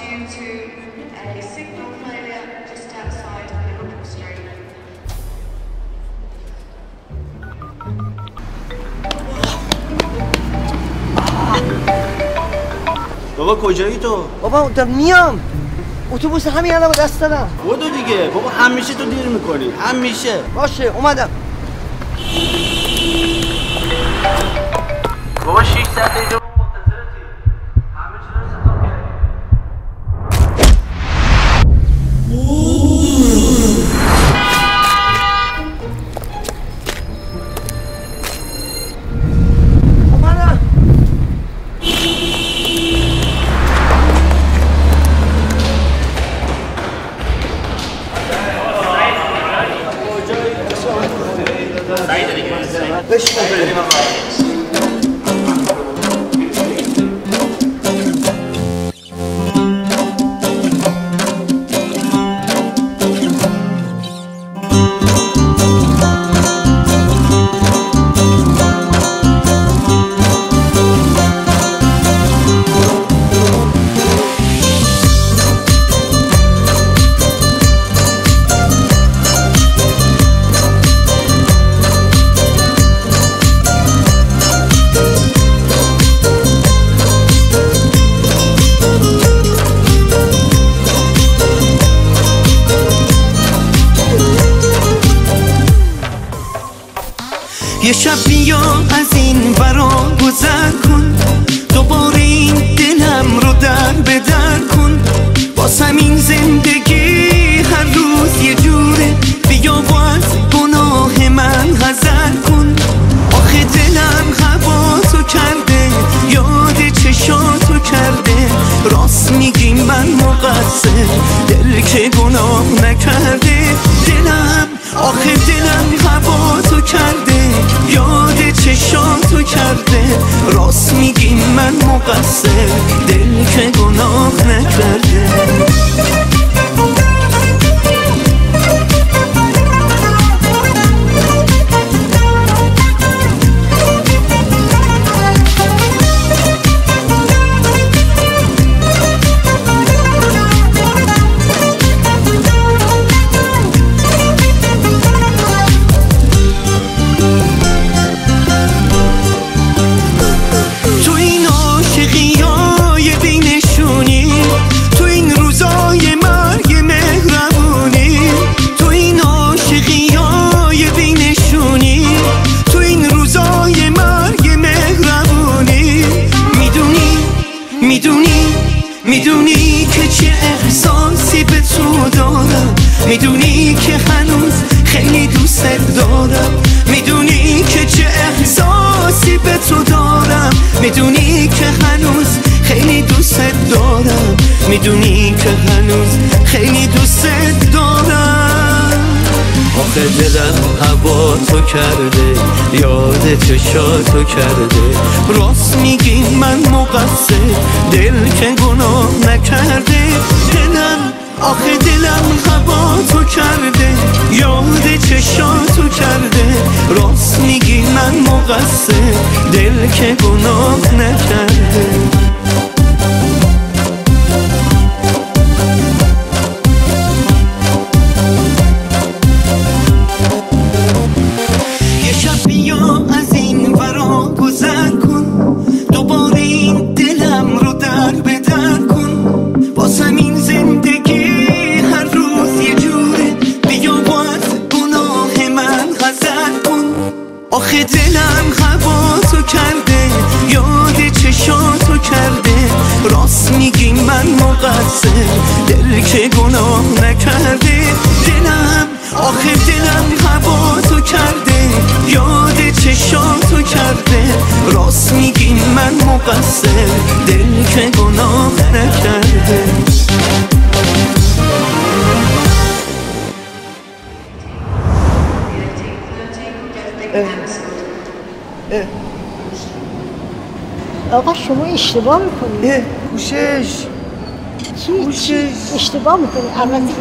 due to a signal failure just outside Liverpool Street. بابا کجایی تو؟ بابا میام. اتوبوس همین الان با دست دارم. بودو دیگه. بابا همیشه تو دیر میکنی. همیشه. باشه اومدم. بابا 6 ساعت اینجا منتظرتی. همه چی رو ستام کردی. اومدم. یه شب بیا از این برا گذر کن، دوباره این دلم رو در به در کن. واسم این زندگی هر روز یه جوره، بیا و از گناه من حذر کن. آخه دلم هواتو کرده، یاد چشاتو کرده. راست میگی من مقصر، دل که گناه نکرده. دلم آخه دلم هواتو کرده، یاد چشاتو کرده. راست میگی من مقصر، دل که گناه نکرده. میدونی که چه احساسی به تو دارم، میدونی که هنوز خیلی دوست دارم. میدونی که چه احساسی به تو دارم، میدونی که هنوز خیلی دوست دارم. میدونی که هنوز خیلی دوست دارم. آخه دلم هوا تو کرده، یاد چشاتو کرده. راست میگی من مقصر، دل که گناه نکرده. دلم آخه دلم هوا تو کرده، یاد چشاتو کرده. راست میگی من مقصر، دل که گناه نکرده. آخه دلم هوا تو کرده، یاد چشاتو کرده. راست میگی من مقصر، دل که گناه نکرده. دلم آخه دلم هوا تو کرده، یاد چشاتو کرده. راست میگی من مقصر، دل که گناه نکرده. آقا شما اشتباه میکنید. کوشش چی؟ اشتباه میکنید. البته